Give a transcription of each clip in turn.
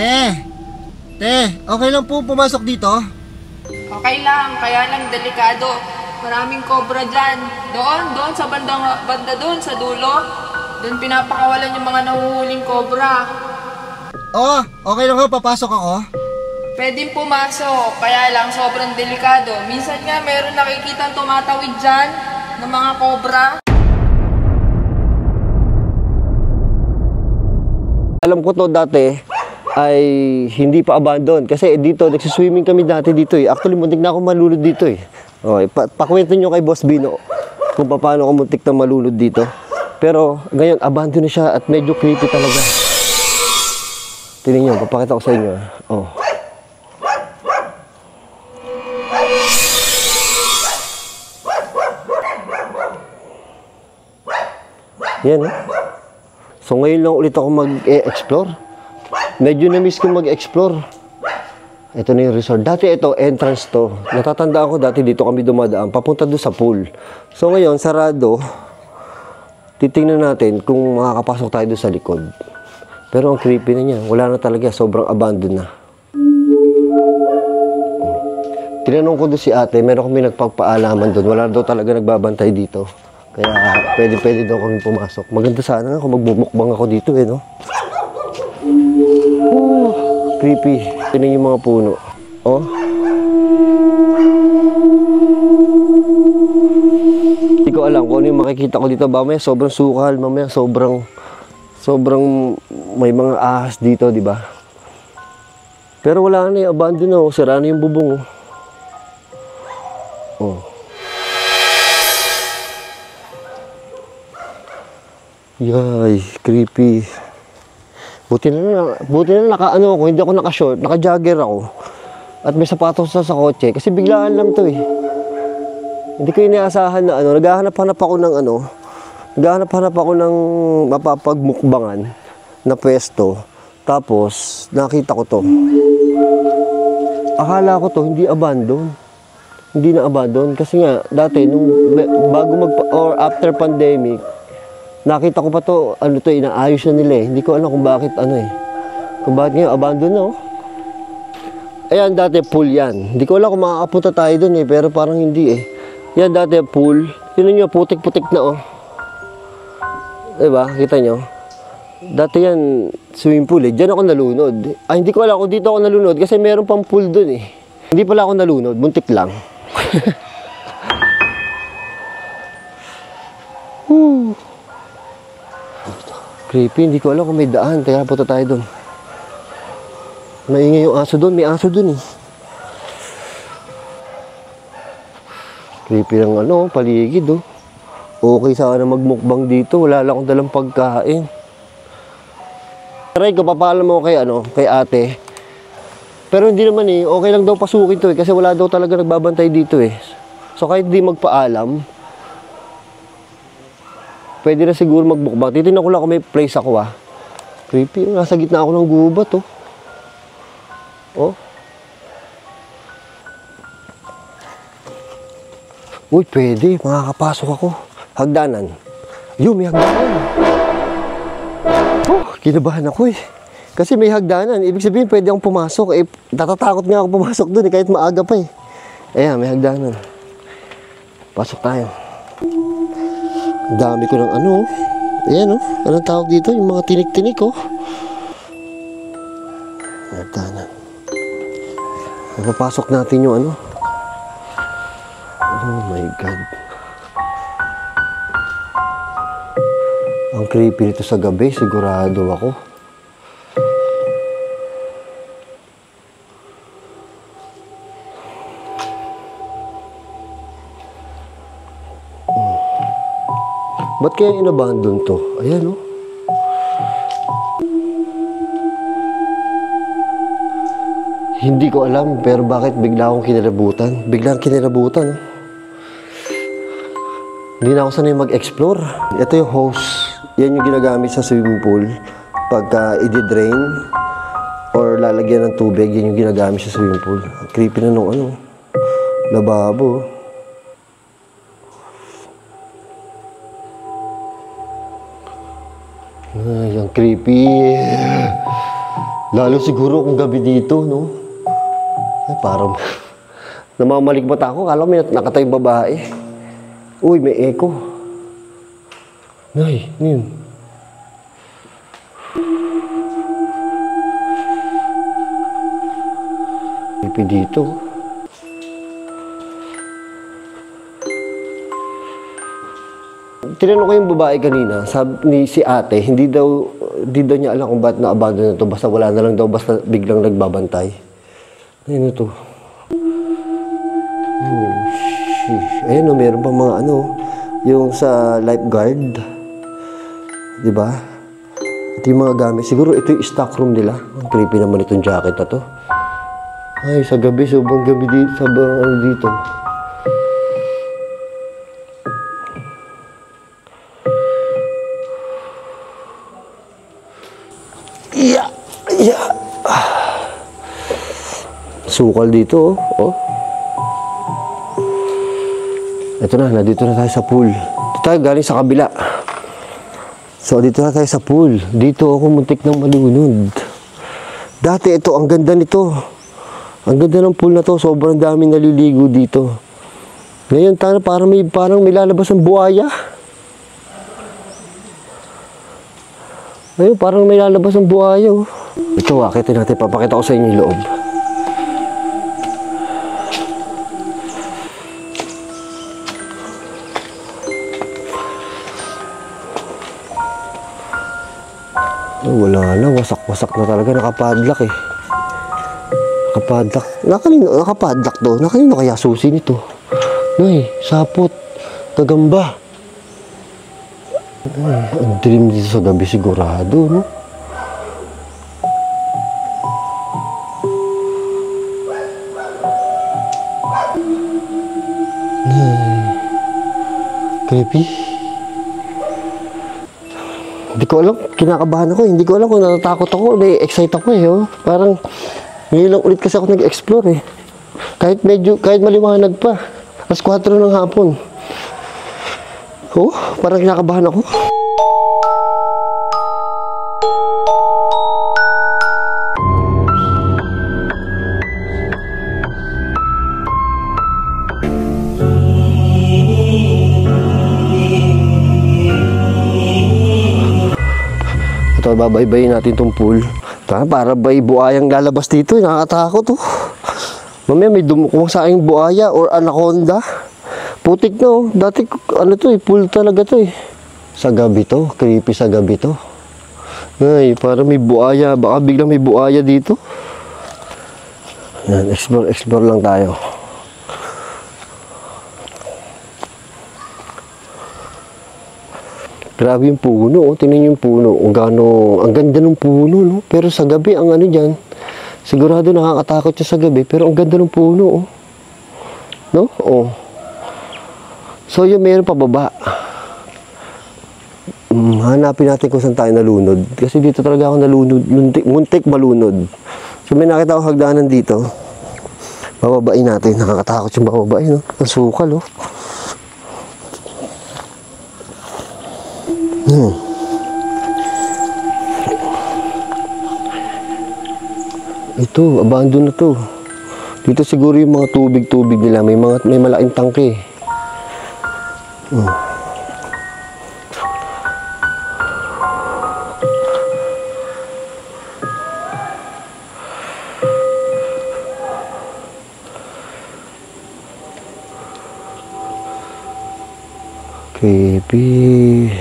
Te, okay lang po pumasok dito? Okay lang, kaya lang delikado. Maraming cobra dyan. Doon, sa banda doon, sa dulo. Doon pinapakawalan yung mga nahuhuling cobra. Oo, okay lang ho, papasok ako. Pwedeng pumasok, kaya lang sobrang delikado. Minsan nga meron nakikitang tumatawid dyan ng mga cobra. Alam ko to dati ay hindi pa abandon kasi dito nagsiswimming kami dati dito eh. Actually muntik na ako malulod dito eh. Okay, pakwento nyo kay Boss Bino kung paano ako muntik na malulod dito. Pero ngayon abandon na siya at medyo creepy talaga. Tingnan nyo, papakita ko sa inyo. Oh. Yan eh. So ngayon lang ulit ako mag-explore. Medyo na-miss ko mag-explore. Ito na yung resort. Dati ito, entrance to. Natatandaan ko dati dito kami dumadaan. Papunta doon sa pool. So ngayon, sarado. Titingnan natin kung makakapasok tayo doon sa likod. Pero ang creepy na niya. Wala na talaga. Sobrang abandon na. Tinanong ko doon si ate. Meron kami nagpagpaalaman doon. Wala daw talaga nagbabantay dito. Kaya pwede daw kami pumasok. Maganda sana nga kung magbumukbang ako dito eh, no? Creepy. Tingnan yung mga puno. Oh. Hindi ko alam kung ano yung makikita ko dito. Mamaya sobrang sukal. Mamaya sobrang may mga ahas dito, di ba? Pero wala na yung abandon na. Oh. Sira na yung bubong. Oh. Yay, creepy. Buti na naka-ano ako, hindi ako naka-short, naka-jogger ako. At may sapatos sa kotse, kasi biglaan lang to eh. Hindi ko inaasahan na naghahanap-hanap ako ng mapapagmukbangan na pwesto. Tapos, nakita ko to. Akala ko to, hindi abandon. Hindi na abandon, kasi nga, dati, or after pandemic, nakita ko pa to, inaayos na nila eh. Hindi ko alam kung bakit Kung bakit ngayon, abandon na oh. Ayan, dati pool yan. Hindi ko alam kung makakapunta tayo dun eh, pero parang hindi eh. Yan, dati pool. Tinan nyo, putik-putik na oh. Diba, kita nyo? Dati yan, swimming pool eh. Diyan ako nalunod. Hindi ko alam kung dito ako nalunod kasi meron pang pool dun eh. Hindi pala ako nalunod, buntik lang. Creepy, hindi ko alam kung may daan. Kaya punta tayo doon. Maingay yung aso doon. May aso doon eh. Creepy ng paligid oh. Okay sana magmukbang dito. Wala lang akong dalang pagkain. Try ko, papaalam mo kay ate. Pero hindi naman eh. Okay lang daw pasukin to eh. Kasi wala daw talaga nagbabantay dito eh. So kahit di magpaalam, pwede na siguro magbukbang. Titignan ko lang kung may place ako ah. Creepy. Nasa gitna ako ng gubat oh. Oh. Uy, pwede. Makakapasok ako. Hagdanan. Yun, may hagdanan. Oh, kinabahan ako eh. Kasi may hagdanan. Ibig sabihin, pwede akong pumasok. Eh, natatakot nga ako pumasok dun eh. Kahit maaga pa eh. Ayan, may hagdanan. Pasok tayo. Dami ko ng ayan oh. Anong tawag dito? Yung mga tinik-tinik oh. Nagtanan. Napapasok natin yung Oh my God. Ang creepy nito sa gabi, sigurado ako. Ba't kaya inabandon to? Ayan oh. Hindi ko alam, pero bakit bigla akong kinirabutan? Biglang kinirabutan. Hindi na ako sanay mag-explore. Ito yung hose. Yan yung ginagamit sa swimming pool. Pagka i-drain or lalagyan ng tubig, yan yung ginagamit sa swimming pool. Creepy na nung lababo. Ay, ang creepy. Lalo siguro kung gabi dito, no? Ay, parang namamalikmata ako. Kala ko may nakatayong babae. Uy, may echo. Nay, ano yun? Pipi dito. Tinanong ko yung babae kanina, sabi ni si ate, hindi daw niya alam kung ba't na-abandon na to. Basta wala na lang daw, basta biglang nagbabantay. Ayun na to. Oh, sheesh. Ayun o, meron pa mga ano, yung sa lifeguard. Diba? Ito yung mga gamit. Siguro ito yung stock room nila. Ang creepy naman itong jacket na to. Ay, sa gabi, sobrang gabi dito, sobrang ano dito. Yeah. Sukal dito, oh. Ito na, nandito na tayo sa pool. Dito tayo galing sa kabila. So, dito na tayo sa pool. Dito ako muntik ng malunod. Dati ito, ang ganda nito. Ang ganda ng pool na to. Sobrang daming naliligo dito. Ngayon, parang may lalabas ng buhaya. Ayun, parang may lalabas ng buhaya, oh. Ito, akitin natin. Papakita ko sa inyo yung loob. Oh, wala na. Wasak-wasak na talaga. Nakapadlock, eh. Nakapadlock to. Nakanino kaya susi nito? Ay, sapot. Gagamba. Ay, ang dilim dito sa gabi sigurado, no? Ay, creepy. Hindi ko alam, kinakabahan ako. Hindi ko alam kung natatakot ako. Na-excite ako, eh. Oh. Parang ngayon lang ulit kasi ako nag-explore, eh. Kahit maliwanag pa. Alas 4 ng hapon. Oh, parang kinakabahan ako. Ito, babaybayin natin tong pool. Para ba buhayang lalabas dito, eh. Nakakatakot, oh. Mamaya may dumukuha sa aking buhaya or anaconda. Putik na, oh. Dati, ano to, eh, pool talaga to, eh. Sa gabi to, creepy sa gabi to. Ay, parang may buhaya. Baka biglang may buhaya dito. Yan, explore lang tayo. Grabe yung puno, oh. Tingnan yung puno. Ang ganda ng puno, no? Pero sa gabi, ang ano dyan, sigurado nakakatakot siya sa gabi, pero ang ganda ng puno, oh. No? Oh. So, yun, mayroon pa baba. Hanapin natin kung saan tayo nalunod. Kasi dito talaga ako nalunod. Muntik malunod. So, may nakita ako hagdanan dito. Bababain natin. Nakakatakot yung bababain, no? Ang sukal, oh. Ito, abandon na to. Dito siguro yung mga tubig nila. May malaking tangke. Creepy.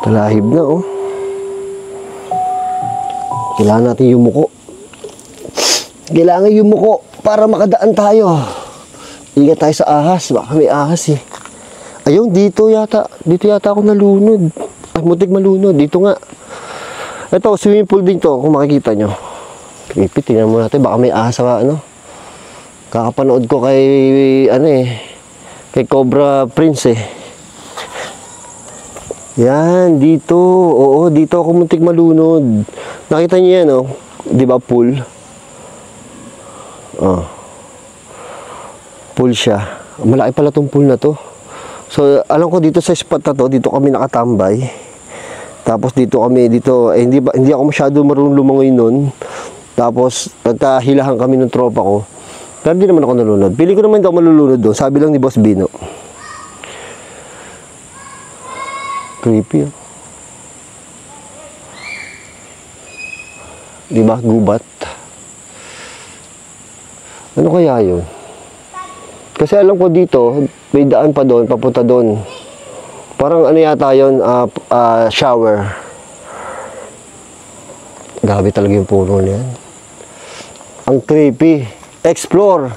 Talahib na, oh. Kailangan natin yumuko. Kailangan yumuko para makadaan tayo. Ingat tayo sa ahas. Baka may ahas, eh. Ayun, dito yata ako nalunod. Ay, muntik malunod. Dito nga. Ito, swimming pool din to, kung makikita nyo. Creepy, tingnan mo natin. Baka may ahas sa, ano. Kakapanood ko kay, kay Cobra Prince, eh. Yan, dito. Oo, dito ako muntik malunod. Nakita niyo yan, oh. Di ba, pool? Oh. Pool siya. Malaki pala tong pool na to. So, alam ko dito sa spot na to, dito kami nakatambay. Tapos dito kami, hindi ako masyado marunong lumangoy nun. Tapos nagkahilahan kami ng tropa ko. Pero di naman ako nalunod. Pili ko naman hindi ako malulunod doon. Sabi lang ni Boss Bino. Creepy, oh. Diba? Gubat. Ano kaya yun? Kasi alam ko dito, may daan pa doon, papunta doon. Parang ano yata yun, shower. Grabe talaga yung puno niyan. Ang creepy. Explore.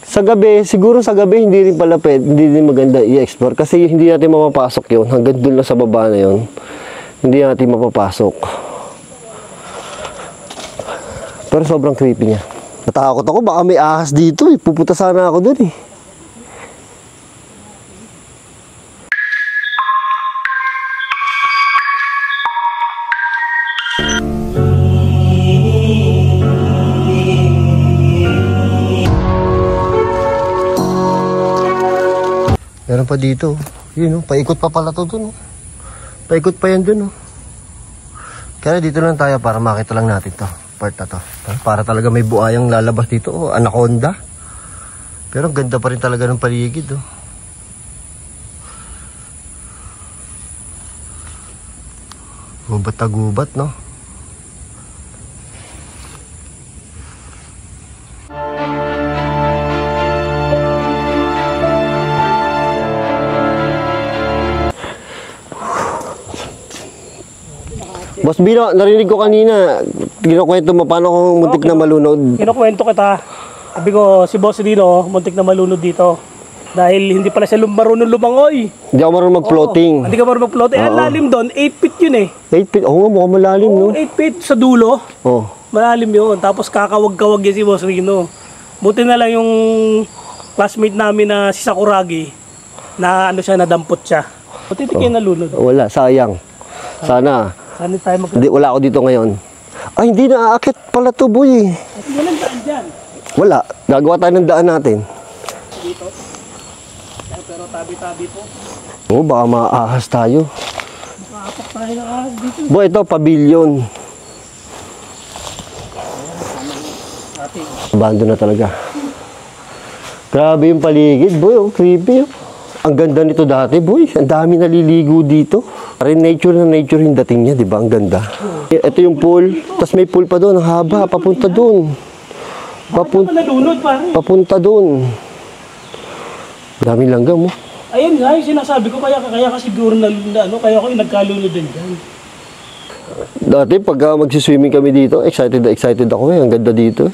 Sa gabi, siguro sa gabi hindi rin pala hindi rin maganda i-explore kasi hindi natin mapapasok yun. Hanggang doon lang sa baba na yun. Hindi natin mapapasok. Pero sobrang creepy niya. Natakot ako, baka may ahas dito eh. Pupunta sana ako doon eh. Meron pa dito. Yun, oh. Paikot pa pala to dun. Oh. Paikot pa yan dun. Oh. Kaya dito lang tayo para makita lang natin to. Part na to. Para talaga may buhayang lalabas dito. Oh, anaconda. Pero ang ganda pa rin talaga ng paligid. Oh. Gubat na gubat, no? Boss Bino, narinig ko kanina, kinukwento mo paano kung muntik na malunod. Kinukwento kita. Sabi ko, si Boss Dino, muntik na malunod dito. Dahil hindi pala siya marunong lumangoy. Hindi ako marunong mag-floating. Hindi ka marunong mag-floating. Ang lalim doon, 8 feet yun eh. 8 feet? Oo nga, mukhang malalim, no? 8 feet sa dulo. Oh. Malalim yun. Tapos kakawag-kawag yan si Boss Rino. Buti na lang yung classmate namin na si Sakuragi, na ano siya, nadampot siya. Buti hindi kayo nalunod. Wala, sayang. Sana. Sana tayo Hindi, wala ako dito ngayon. Ay, hindi na aakit pala to, boy. Walang daan dyan. Wala. Gagawa tayo ng daan natin. Dito. Pero tabi-tabi po. Oo, baka maaahas tayo. Makaapak tayo ng ahas dito. Boy, ito, pavilion. Abando na talaga. Grabe yung paligid, boy. Oh, creepy. Oh. Ang ganda nito dati, boy. Ang dami naliligo dito. Parang nature na nature yung dating niya, di ba? Ang ganda. Ito yung pool. Tapos may pool pa doon. Ang haba. Papunta doon. Papunta doon. Daming langgam, oh. Ayun nga, yung sinasabi ko, kaya ka siguro kaya ako yung nagkalunod din dyan. Dati, pag magsiswimming kami dito, excited ako eh. Ang ganda dito.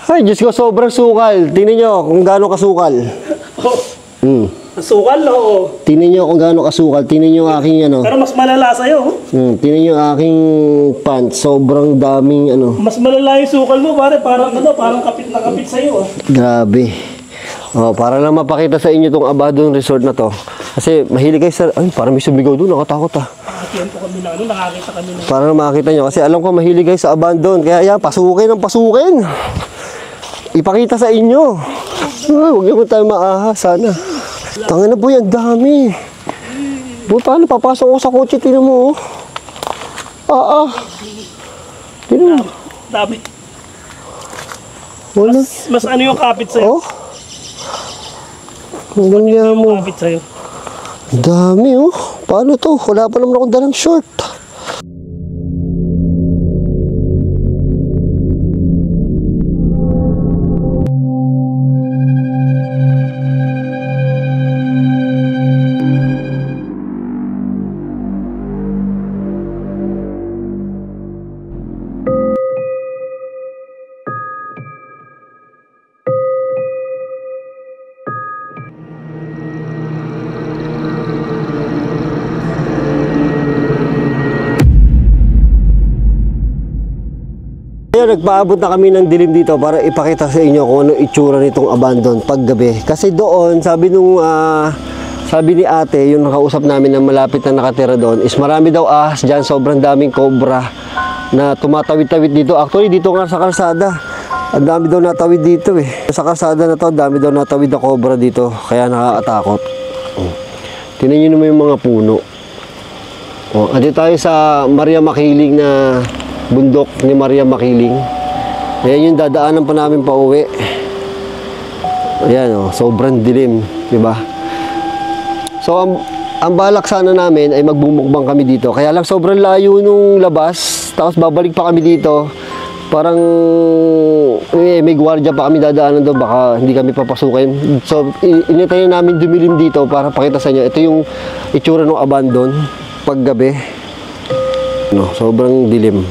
Ay, Diyos ko, sobrang sukal. Tingnan nyo kung gaano kasukal. Sukal, oo. Tingnan nyo kung gaano kasukal. Tingnan nyo aking ano. Pero mas malala sa'yo. Tingnan nyo aking pants. Sobrang daming ano. Mas malala yung sukal mo, pare. Parang kapit na kapit sa'yo. Grabe. Oh, para lang mapakita sa inyo itong Abandon Resort na to. Kasi mahilig kayo sa... Ay, parang may sumigaw doon. Nakatakot ah. Nakakita kami na. Para makita nyo. Kasi alam ko mahilig kayo sa Abandon. Kaya yan, pasukin ang pasukin. Ipakita sa inyo. Huwag naman tayo maahas. Sana. Tangin na po yan. Dami. Boy, paano papasok ko sa kotse? Tinan mo. Tinan mo. Dami. Wala. Mas ano yung kapit sa'yo? Oh. Ang ganda mo. Kapit sa'yo. Dami oh. Paano to? Wala pa naman akong dalang short. Nagpaabot na kami ng dilim dito para ipakita sa inyo kung ano itsura nitong Abandon paggabi. Kasi doon, sabi ni ate, yung nakausap namin na malapit na nakatira doon, is marami daw ahas dyan, sobrang daming cobra na tumatawid-tawid dito. Actually, dito nga sa kalsada, ang dami daw natawid dito eh. Sa kalsada na to, dami daw natawid na cobra dito, kaya nakakatakot. Tingnan nyo naman yung mga puno. Oh, andito tayo sa Maria Makiling na bundok ni Maria Makiling. Ayan yung dadaanan pa namin pa uwi. Ayan, oh, sobrang dilim, di ba? So, ang balak sana namin ay magbumukbang kami dito. Kaya lang sobrang layo nung labas, tapos babalik pa kami dito. Parang may gwardiya pa kami dadaanan doon, baka hindi kami papasukin. So, initayin namin dumilim dito para pakita sa inyo. Ito yung itsura ng abandon paggabi. No, sobrang dilim.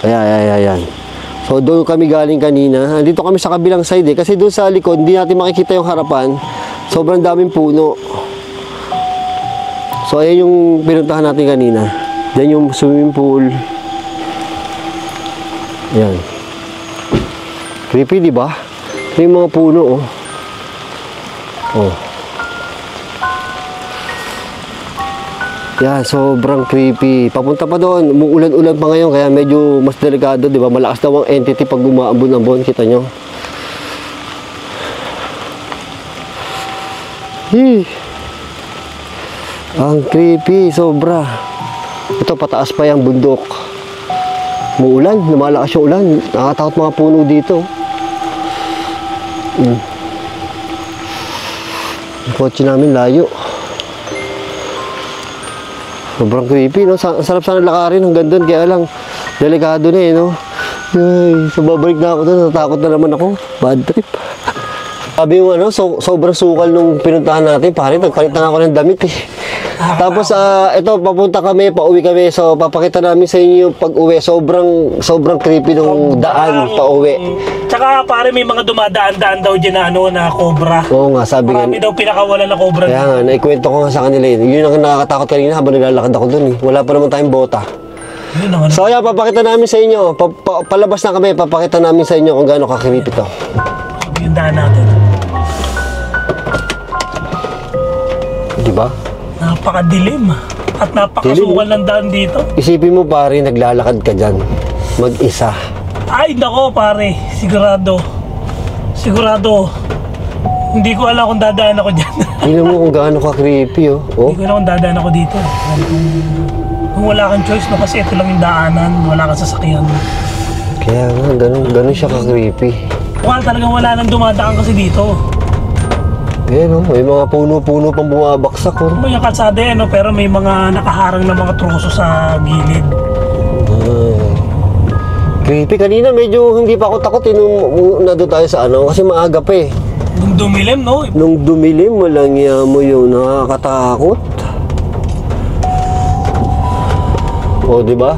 Ayan. So, doon kami galing kanina. Dito kami sa kabilang side kasi doon sa likod, hindi natin makikita yung harapan. Sobrang daming puno. So, ayan yung pinuntahan natin kanina. Diyan yung swimming pool. Ayan. Creepy, di ba? Ito yung mga puno, oh. Oh. Yan, sobrang creepy. Papunta pa doon. Umuulan-ulan pa ngayon, kaya medyo mas delikado, di ba? Malakas daw ang entity pag umaambon-ambon. Kita nyo? Ang creepy, sobra. Ito, pataas pa yung bundok. Muulan, lumalakas yung ulan. Nakakatakot mga puno dito. Yung kotse namin layo. Sobrang creepy, no? Sarap sana lakarin hanggang doon. Kaya lang, delikado na no? Ay, so babalik na ako doon. Natakot na naman ako. Bad trip. Sabi mo, sobrang sukal nung pinuntahan natin. Pare, nagpalit na ako ng damit Tapos, ito, papunta kami, pauwi kami. So, papakita namin sa inyo yung pag-uwi. Sobrang creepy nung daan pauwi. Tsaka, pare, may mga dumadaan-daan daw dyan na cobra. Oo nga, sabi nga. Marami daw pinakawalan na cobra. Kaya nga, naikwento ko nga sa kanila yun. Yun ang nakakatakot kanina habang naglalakad ako dun Wala pa naman tayong bota. So, ayan, papakita namin sa inyo. Palabas na kami, papakita namin sa inyo kung gaano ka-creepy to. Yung daan natin. Diba? Napakadilim at napakasukal ng daan dito. Isipin mo pare, naglalakad ka dyan mag-isa. Ay nako pare, sigurado hindi ko alam kung dadaan ako dyan. Tingnan mo kung gaano ka creepy Hindi ko alam kung dadaan ako dito. Kung wala kang choice no, kasi ito lang yung daanan, wala kang sasakyan. Kaya nga, ganun siya ka creepy. Talagang wala nang dumadaan kasi dito. May mga puno-puno pang bumabaksak May kalsada pero may mga nakaharang na mga troso sa gilid. Creepy. Kanina medyo hindi pa ako takot nung nandun tayo sa kasi maaga pa Nung dumilim, no? Nung dumilim, walang mo yun, nakakatakot. Diba?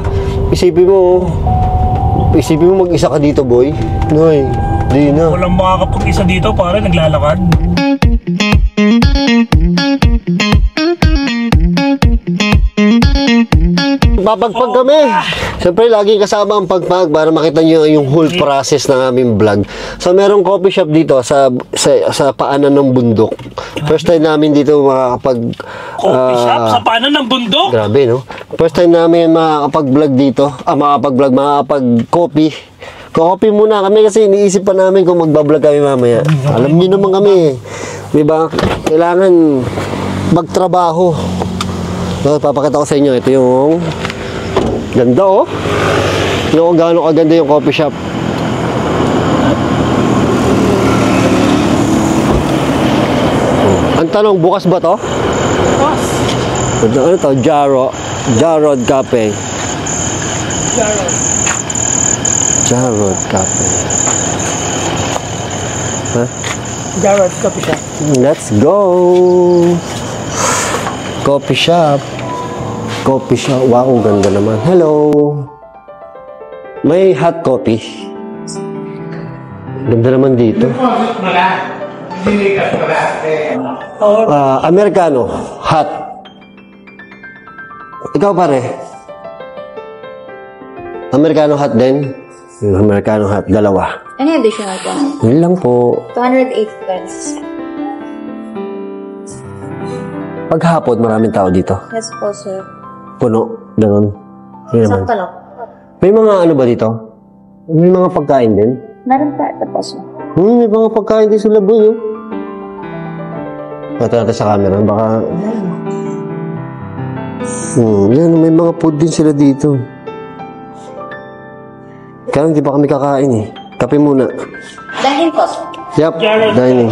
Isipin mo mag-isa ka dito, boy. Noy, di na. Walang makakapag-isa dito, pare, naglalakad. Papagpag kami. Siyempre, laging kasama ang pagpag para makita nyo yung whole process ng aming vlog. So, merong coffee shop dito sa paanan ng bundok. First time namin dito makakapag... Coffee shop sa paanan ng bundok? Grabe, no? First time namin makakapag-vlog dito. Makakapag-coffee. Coffee muna kami kasi iniisip pa namin kung magbablog kami mamaya. Alam niyo naman kami. Diba? Kailangan magtrabaho. So, papakita ko sa inyo. Ito yung ganda, yung gaano kaganda yung coffee shop. Ang tanong, bukas ba to? Bukas. Ano to? Jarrod Cafe. Jarrod Cafe. Jarrod Coffee Shop. Let's go! Coffee shop. Wow, ganda naman. Hello. May hot coffee. Ganda naman dito. Americano. Hot. Ikaw pare. Americano hot din. Americano hot. Dalawa. Any additional po? Yun lang po. 208 pesos. Paghapon, maraming tao dito. Yes po, sir. Puno. Ganon. Yun naman. Sakto lang. May mga ano ba dito? May mga pagkain din? Meron pa ito po, sir. May mga pagkain din sa labo, no? Ito natin sa camera. Baka... Yan, may mga food din sila dito. Kaya hindi pa kami kakain eh. Kape muna. Dahil po. Yup, dining.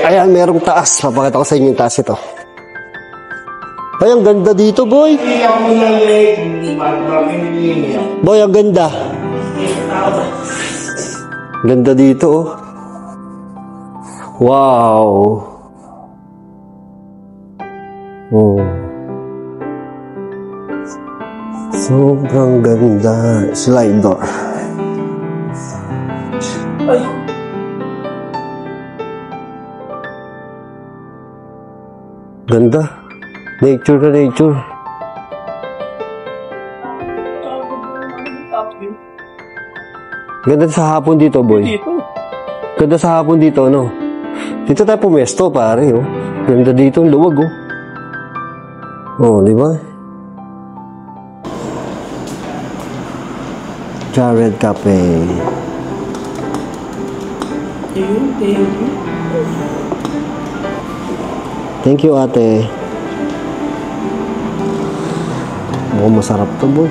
Ayan, merong taas. Papakita ko sa inyo yung taas ito. Ay, ang ganda dito, boy. Boy, ang ganda. Ganda dito, oh. Wow. Oh. Sobrang ganda. Slide door. Ay. Ganda. Nature na nature. Ganda sa hapon dito, boy. Dito. Ganda sa hapon dito, no? Dito tayo pumesto, pare, oh. Ganda dito, ang luwag, oh. Oh, di ba? Jared Cafe. Thank you. Thank you, ate. Mukhang masarap to, boy.